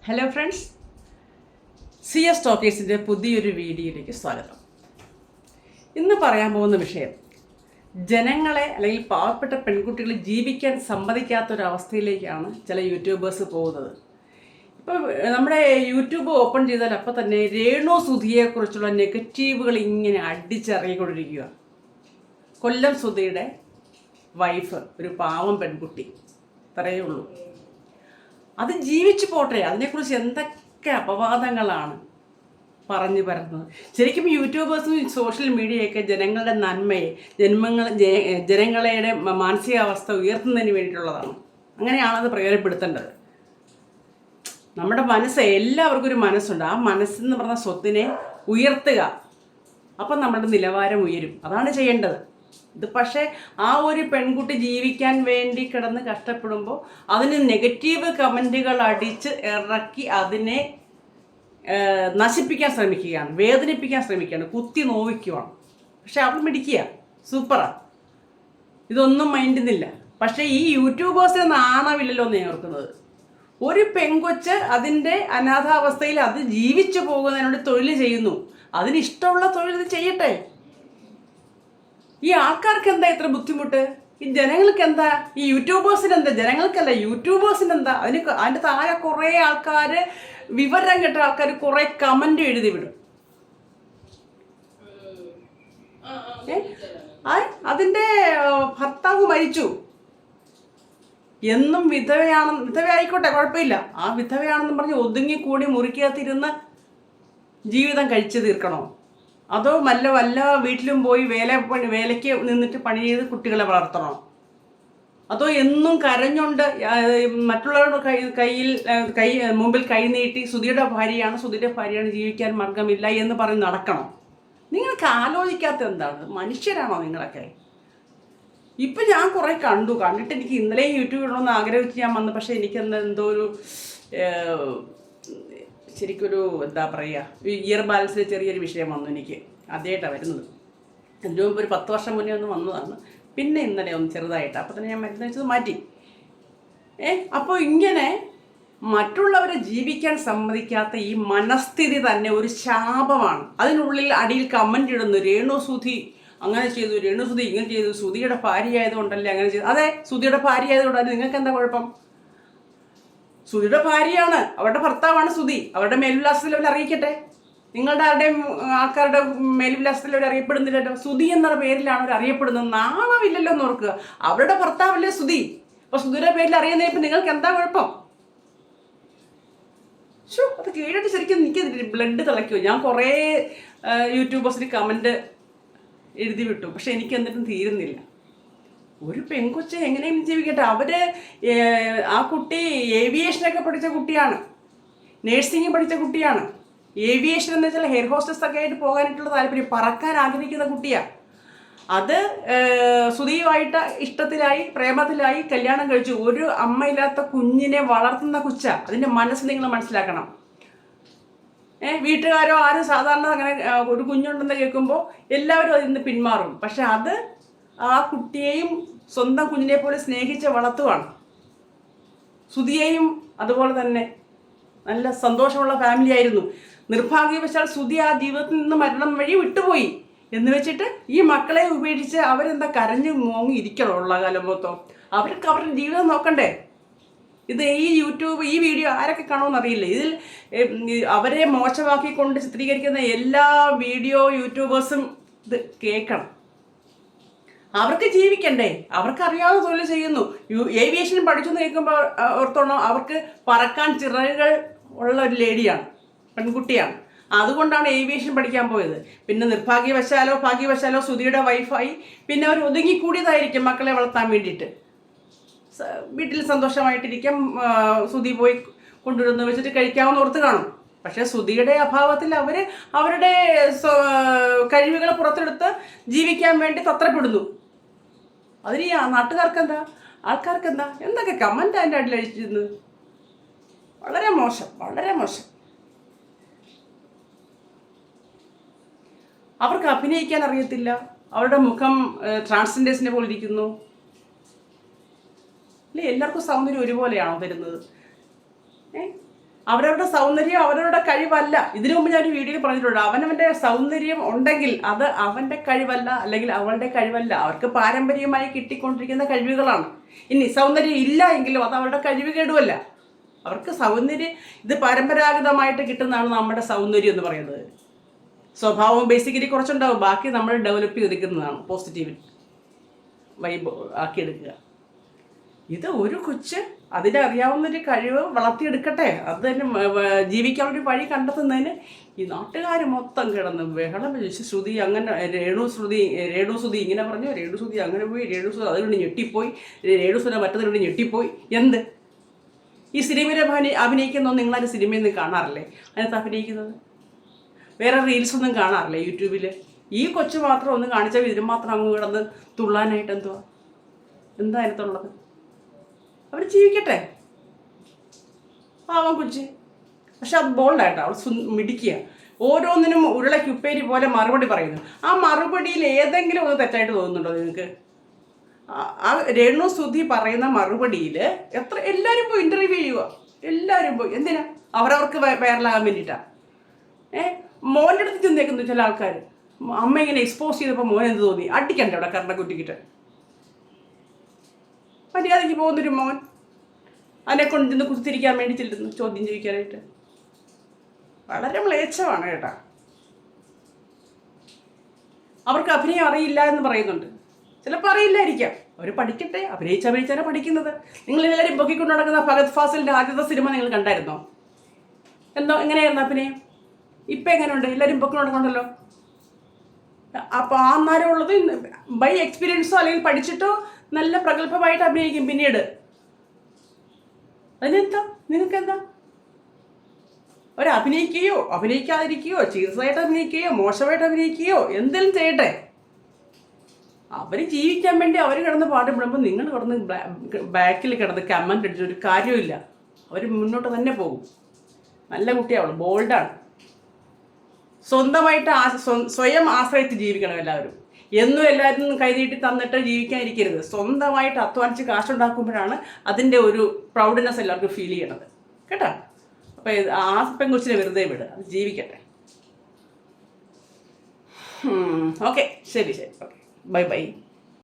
Hello friends, C S ടോക്കേഴ്സിൻ്റെ പുതിയൊരു വീഡിയോയിലേക്ക് സ്വാഗതം. ഇന്ന് പറയാൻ പോകുന്ന വിഷയം ജനങ്ങളെ അല്ലെങ്കിൽ പാവപ്പെട്ട പെൺകുട്ടികളെ ജീവിക്കാൻ സമ്മതിക്കാത്തൊരവസ്ഥയിലേക്കാണ് ചില യൂട്യൂബേഴ്സ് പോകുന്നത്. ഇപ്പോൾ നമ്മുടെ യൂട്യൂബ് ഓപ്പൺ ചെയ്താൽ അപ്പോൾ തന്നെ രേണു സുധിയെക്കുറിച്ചുള്ള നെഗറ്റീവുകൾ ഇങ്ങനെ അടിച്ചിറങ്ങിക്കൊണ്ടിരിക്കുക. കൊല്ലം സുധിയുടെ വൈഫ് ഒരു പാവം പെൺകുട്ടി, അത്രയേ ഉള്ളൂ. അത് ജീവിച്ചു പോട്ടെ, അതിനെക്കുറിച്ച് എന്തൊക്കെ അപവാദങ്ങളാണ് പറഞ്ഞു പരത്തുന്നത്. ശരിക്കും യൂട്യൂബേഴ്സും സോഷ്യൽ മീഡിയയൊക്കെ ജനങ്ങളുടെ നന്മയെ ജനങ്ങളുടെ മാനസികാവസ്ഥ ഉയർത്തുന്നതിന് വേണ്ടിയിട്ടുള്ളതാണ്. അങ്ങനെയാണത് പ്രയോജനപ്പെടുത്തേണ്ടത്. നമ്മുടെ മനസ്സ്, എല്ലാവർക്കും ഒരു മനസ്സുണ്ട്. ആ മനസ്സെന്ന് പറഞ്ഞ സ്വത്തിനെ ഉയർത്തുക, അപ്പം നമ്മുടെ നിലവാരം ഉയരും. അതാണ് ചെയ്യേണ്ടത്. ഇത് പക്ഷേ ആ ഒരു പെൺകുട്ടി ജീവിക്കാൻ വേണ്ടി കിടന്ന് കഷ്ടപ്പെടുമ്പോൾ അതിന് നെഗറ്റീവ് കമൻറ്റുകൾ അടിച്ച് ഇറക്കി അതിനെ നശിപ്പിക്കാൻ ശ്രമിക്കുകയാണ്, വേദനിപ്പിക്കാൻ ശ്രമിക്കുകയാണ്, കുത്തി നോവിക്കുകയാണ്. പക്ഷെ അവൾ മിടിക്കുക, സൂപ്പറാണ്, ഇതൊന്നും മൈൻഡുന്നില്ല. പക്ഷേ ഈ യൂട്യൂബേഴ്സിന് നാണമില്ലല്ലോ എന്ന് ഓർക്കുന്നത്. ഒരു പെൺകൊച്ച് അതിൻ്റെ അനാഥാവസ്ഥയിൽ അത് ജീവിച്ചു പോകുന്നതിനോട് തൊഴിൽ ചെയ്യുന്നു. അതിനിഷ്ടമുള്ള തൊഴിൽ ഇത് ചെയ്യട്ടെ. ഈ ആൾക്കാർക്ക് എന്താ ഇത്ര ബുദ്ധിമുട്ട്? ഈ ജനങ്ങൾക്ക് എന്താ? ഈ യൂട്യൂബേഴ്സിന് എന്താ? ജനങ്ങൾക്കല്ല, യൂട്യൂബേഴ്സിന് എന്താ? അതിൻ്റെ താഴെ കുറേ ആൾക്കാർ, വിവരം കേട്ട ആൾക്കാർ കുറേ കമൻ്റ് എഴുതി വിടും. അതിൻ്റെ ഭർത്താവ് മരിച്ചു എന്നും വിധവയായിക്കോട്ടെ, കുഴപ്പമില്ല. ആ വിധവയാണെന്നും പറഞ്ഞ് ഒതുങ്ങിക്കൂടി മുറിക്കകത്തിരുന്ന് ജീവിതം കഴിച്ചു തീർക്കണോ? അതോ വല്ല വീട്ടിലും പോയി വേലയ്ക്ക് നിന്നിട്ട് പണി ചെയ്ത് കുട്ടികളെ വളർത്തണോ? അതോ എന്നും കരഞ്ഞുകൊണ്ട് മറ്റുള്ളവരുടെ മുമ്പിൽ കൈ നീട്ടി സുധിയുടെ ഭാര്യയാണ് ജീവിക്കാൻ മാർഗമില്ല എന്ന് പറഞ്ഞ് നടക്കണം? നിങ്ങൾക്ക് ആലോചിക്കാത്ത എന്താണ്? മനുഷ്യരാണോ നിങ്ങളൊക്കെ? ഇപ്പം ഞാൻ കുറേ കണ്ടിട്ട് എനിക്ക് ഇന്നലെ യൂട്യൂബ് ഇടണമെന്ന് ആഗ്രഹിച്ച് ഞാൻ വന്നു. പക്ഷേ എന്തോ ഒരു ശരിക്കൊരു എന്താ പറയുക, ഇയർ ബാലൻസിൽ ചെറിയൊരു വിഷയം വന്നു. എനിക്ക് ആദ്യമായിട്ടാണ് വരുന്നത്. അതിന് മുമ്പ് ഒരു 10 വർഷം മുന്നേ ഒന്ന് വന്നതാണ്. പിന്നെ ഇന്നലെ ഒന്ന് ചെറുതായിട്ട്, അപ്പോൾ തന്നെ ഞാൻ മരുന്ന് വെച്ചത് മാറ്റി. അപ്പോൾ ഇങ്ങനെ മറ്റുള്ളവരെ ജീവിക്കാൻ സമ്മതിക്കാത്ത ഈ മനസ്ഥിതി തന്നെ ഒരു ശാപമാണ്. അതിനുള്ളിൽ അടിയിൽ കമൻ്റ് ഇടുന്നു, രേണു സുധി അങ്ങനെ ചെയ്തു, രേണു സുധി ഇങ്ങനെ ചെയ്തു, സുധിയുടെ ഭാര്യ ആയതുകൊണ്ടല്ലേ അങ്ങനെ ചെയ്തു. അതെ, സുധിയുടെ ഭാര്യ ആയതുകൊണ്ടല്ലേ. നിങ്ങൾക്ക് എന്താ കുഴപ്പം? സുധിയുടെ ഭാര്യയാണ്, അവരുടെ ഭർത്താവാണ് സുധി. അവരുടെ മേൽവിലാസത്തിൽ അവർ അറിയിക്കട്ടെ. നിങ്ങളുടെ ആരുടെയും ആൾക്കാരുടെ മേൽവിലാസത്തിൽ അവർ അറിയപ്പെടുന്നില്ലല്ലോ. സുധി എന്ന പേരിലാണ് അവർ അറിയപ്പെടുന്നത്. നാണമില്ലല്ലോ എന്ന് ഓർക്കുക. അവരുടെ ഭർത്താവല്ലേ സുധി. അപ്പോൾ സുധിയുടെ പേരിൽ അറിയുന്നതിപ്പോൾ നിങ്ങൾക്ക് എന്താ കുഴപ്പം? അത് കേട്ടിട്ട് ശരിക്കും എനിക്ക് ബ്ലഡ് തിളയ്ക്കുമോ. ഞാൻ കുറേ യൂട്യൂബേഴ്സിന് കമൻറ്റ് എഴുതി വിട്ടു, പക്ഷെ എനിക്ക് എന്നിട്ടും തീരുന്നില്ല. ഒരു പെൺകൊച്ച് എങ്ങനെയും ജീവിക്കട്ടെ. ആ കുട്ടി ഏവിയേഷനൊക്കെ പഠിച്ച കുട്ടിയാണ്, നേഴ്സിംഗ് പഠിച്ച കുട്ടിയാണ്. ഏവിയേഷൻ എന്ന് വെച്ചാൽ ഹെയർ ഹോസ്റ്റസ് ഒക്കെ ആയിട്ട് പോകാനായിട്ടുള്ള താല്പര്യം, പറക്കാൻ ആഗ്രഹിക്കുന്ന കുട്ടിയാണ്. അത് സുധിയുമായിട്ട് ഇഷ്ടത്തിലായി, പ്രേമത്തിലായി, കല്യാണം കഴിച്ചു. ഒരു അമ്മയില്ലാത്ത കുഞ്ഞിനെ വളർത്തുന്ന കൊച്ച. അതിൻ്റെ മനസ്സ് നിങ്ങൾ മനസ്സിലാക്കണം. വീട്ടുകാരോ ആരും സാധാരണ അങ്ങനെ ഒരു കുഞ്ഞുണ്ടെന്ന് കേൾക്കുമ്പോൾ എല്ലാവരും അതിൽ നിന്ന് പിന്മാറും. പക്ഷെ അത് ആ കുട്ടിയെയും സ്വന്തം കുഞ്ഞിനെ പോലെ സ്നേഹിച്ച് വളർത്തുവാണ്. സുധിയെയും അതുപോലെ തന്നെ നല്ല സന്തോഷമുള്ള ഫാമിലി ആയിരുന്നു. നിർഭാഗ്യവശാൽ സുധി ആ ജീവിതത്തിൽ നിന്ന് മരണം വഴി വിട്ടുപോയി എന്ന് വെച്ചിട്ട് ഈ മക്കളെ ഉപേക്ഷിച്ച് അവരെന്താ കരഞ്ഞു മോങ്ങി ഇരിക്കണോ ഉള്ള കാലം മൊത്തം? അവർക്ക് അവരുടെ ജീവിതം നോക്കണ്ടേ? ഇത് ഈ വീഡിയോ ആരൊക്കെ കാണുമെന്ന് അറിയില്ല. ഇതിൽ അവരെ മോശമാക്കിക്കൊണ്ട് ചിത്രീകരിക്കുന്ന എല്ലാ യൂട്യൂബേഴ്സും ഇത് കേൾക്കണം. അവർക്ക് ജീവിക്കണ്ടേ? അവർക്ക് അറിയാവുന്ന തൊഴിൽ ചെയ്യുന്നു. ഏവിയേഷൻ പഠിച്ചു എന്ന് കേൾക്കുമ്പോൾ ഓർത്തോണം, അവർക്ക് പറക്കാൻ ചിറകുകൾ ഉള്ള ഒരു ലേഡിയാണ്, പെൺകുട്ടിയാണ്. അതുകൊണ്ടാണ് ഏവിയേഷൻ പഠിക്കാൻ പോയത്. പിന്നെ ഭാഗ്യവശാലോ സുധിയുടെ വൈഫായി. പിന്നെ അവർ ഒതുങ്ങിക്കൂടിയതായിരിക്കും മക്കളെ വളർത്താൻ വേണ്ടിയിട്ട്. വീട്ടിൽ സന്തോഷമായിട്ടിരിക്കാം. സുധി പോയി കൊണ്ടുവരുന്ന വെച്ചിട്ട് കഴിക്കാമെന്ന് ഓർത്ത് കാണും. പക്ഷേ സുധിയുടെ അഭാവത്തിൽ അവരുടെ കഴിവുകൾ പുറത്തെടുത്ത് ജീവിക്കാൻ വേണ്ടി തത്രപ്പെടുന്നു. അതിന് നാട്ടുകാർക്കെന്താ, ആൾക്കാർക്കെന്താ, എന്തൊക്കെ കമൻ്റ് അതിൻ്റെ അടിയിൽ അടിച്ചിരുന്നത്? വളരെ മോശം, വളരെ മോശം. അവർക്ക് അഭിനയിക്കാൻ അറിയത്തില്ല. അവരുടെ മുഖം ട്രാൻസ്ജെൻഡേഴ്സിനെ പോലെ ഇരിക്കുന്നു. അല്ലേ, എല്ലാവർക്കും സൗന്ദര്യം ഒരുപോലെയാണോ തരുന്നത്? അവരവരുടെ സൗന്ദര്യം അവരവരുടെ കഴിവല്ല. ഇതിനു മുമ്പ് ഞാൻ വീഡിയോയിൽ പറഞ്ഞിട്ടുണ്ട്, അവനവൻ്റെ സൗന്ദര്യം ഉണ്ടെങ്കിൽ അത് അവൻ്റെ കഴിവല്ല, അല്ലെങ്കിൽ അവളുടെ കഴിവല്ല. അവർക്ക് പാരമ്പര്യമായി കിട്ടിക്കൊണ്ടിരിക്കുന്ന കഴിവുകളാണ്. ഇനി സൗന്ദര്യം ഇല്ല എങ്കിലും അത് അവരുടെ കഴിവ് കേടുമല്ല. അവർക്ക് സൗന്ദര്യം ഇത് പരമ്പരാഗതമായിട്ട് കിട്ടുന്നതാണ് നമ്മുടെ സൗന്ദര്യം എന്ന് പറയുന്നത്. സ്വഭാവം ബേസിക്കലി കുറച്ചുണ്ടാവും, ബാക്കി നമ്മൾ ഡെവലപ്പ് ചെയ്തെടുക്കുന്നതാണ്, പോസിറ്റീവ് വൈബ് ആക്കിയെടുക്കുക. ഇത് ഒരു കൊച്ച് അതിനറിയാവുന്നൊരു കഴിവ് വളർത്തിയെടുക്കട്ടെ. അത് തന്നെ ജീവിക്കാനൊരു വഴി കണ്ടെത്തുന്നതിന് ഈ നാട്ടുകാർ മൊത്തം കിടന്ന് ബഹളം. ശ്രുതി അങ്ങനെ രേണു ശ്രുതി ഇങ്ങനെ പറഞ്ഞു, രേണു ശ്രുതി അങ്ങനെ പോയി, രേണു ശ്രുതി അതുകൊണ്ട് ഞെട്ടിപ്പോയി, രേണു ശ്രുതി മറ്റതിലൂടെ ഞെട്ടിപ്പോയി. എന്ത് ഈ സിനിമയിൽ അഭിനയിക്കുന്നൊന്നും നിങ്ങളാരും സിനിമയിൽ നിന്ന് കാണാറില്ലേ? അതിനകത്ത് അഭിനയിക്കുന്നത് വേറെ റീൽസൊന്നും കാണാറില്ലേ യൂട്യൂബിൽ? ഈ കൊച്ചു മാത്രം ഒന്ന് കാണിച്ചാൽ ഇതിന് മാത്രം അങ്ങ് കിടന്ന് തുള്ളാനായിട്ട് എന്താ അതിനകത്തുള്ളത്? അവർ ജീവിക്കട്ടെ, പാവം കൊച്ച്. പക്ഷെ അത് ബോൾഡായിട്ടോ അവൾ മിടിക്കുക. ഓരോന്നിനും ഉരുളക്കുപ്പേരി പോലെ മറുപടി പറയുന്നു. ആ മറുപടിയിൽ ഏതെങ്കിലും ഒന്ന് തെറ്റായിട്ട് തോന്നുന്നുണ്ടോ നിങ്ങൾക്ക്? ആ രേണു സുധി പറയുന്ന മറുപടിയിൽ എല്ലാവരും പോയി ഇൻ്റർവ്യൂ ചെയ്യുക, എല്ലാവരും പോയി. എന്തിനാ? അവരവർക്ക് വൈറലാകാൻ വേണ്ടിയിട്ടാണ്. മോൻ്റെ അടുത്ത് ചെന്നേക്കുന്നു ചില ആൾക്കാർ. അമ്മ ഇങ്ങനെ എക്സ്പോസ് ചെയ്തപ്പോൾ മോൻ എന്ത് തോന്നി? അടിക്കണ്ടേ അവിടെ കറണ്ട കുറ്റിക്കിട്ട്? മര്യാദയ്ക്ക് പോകുന്നൊരു മോൻ അതിനെ കൊണ്ട് ചെന്ന് കുത്തിരിക്കാൻ വേണ്ടി ചെല്ലുന്നു ചോദ്യം ചോദിക്കാനായിട്ട്. വളരെ മ്ലേച്ഛമാണ് കേട്ടാ. അവർക്ക് അഭിനയം അറിയില്ല എന്ന് പറയുന്നുണ്ട്. ചിലപ്പോൾ അറിയില്ലായിരിക്കാം, അവർ പഠിക്കട്ടെ. അഭിനയിച്ചാണ് പഠിക്കുന്നത്. നിങ്ങളെല്ലാവരും പൊക്കിക്കൊണ്ട് നടക്കുന്ന ഫഹദ് ഫാസിലിൻ്റെ ആദ്യത്തെ സിനിമ നിങ്ങൾ കണ്ടായിരുന്നോ? എങ്ങനെയായിരുന്നു അഭിനയം? ഇപ്പം എങ്ങനെയുണ്ട്? എല്ലാവരും പൊക്കിക്കൊണ്ട് നടക്കണ്ടല്ലോ. അപ്പോൾ ആ അന്നേരം ഉള്ളത് ബൈ എക്സ്പീരിയൻസോ അല്ലെങ്കിൽ പഠിച്ചിട്ടോ നല്ല പ്രഗത്ഭമായിട്ട് അഭിനയിക്കും പിന്നീട്. അതിനെന്താ? നിങ്ങൾക്കെന്താ? അഭിനയിക്കുകയോ അഭിനയിക്കാതിരിക്കുകയോ ചീർച്ചയായിട്ട് അഭിനയിക്കുകയോ മോശമായിട്ട് അഭിനയിക്കുകയോ എന്തെങ്കിലും ചെയ്യട്ടെ. അവർ ജീവിക്കാൻ വേണ്ടി അവർ കിടന്ന് പാടുപെടുമ്പോൾ നിങ്ങൾ കിടന്ന് ബാക്കിൽ കിടന്ന് കമൻ്റ് അടിച്ചൊരു കാര്യമില്ല. അവർ മുന്നോട്ട് തന്നെ പോകും. നല്ല കുട്ടിയാവുള്ളൂ, ബോൾഡാണ്. സ്വന്തമായിട്ട് സ്വയം ആശ്രയിച്ച് ജീവിക്കണം എല്ലാവരും. എന്നും എല്ലാവരും കൈനീട്ടി തന്നിട്ട് ജീവിക്കാതിരിക്കരുത്. സ്വന്തമായിട്ട് അധ്വാനിച്ച് കാശുണ്ടാക്കുമ്പോഴാണ് അതിൻ്റെ ഒരു പ്രൗഡ്നെസ് എല്ലാവർക്കും ഫീൽ ചെയ്യണത് കേട്ടോ. അപ്പോൾ ആ പെൺകൊച്ചിനെ വെറുതെ വിടുക, അത് ജീവിക്കട്ടെ. ഓക്കെ, ശരി ഓക്കെ, ബൈ.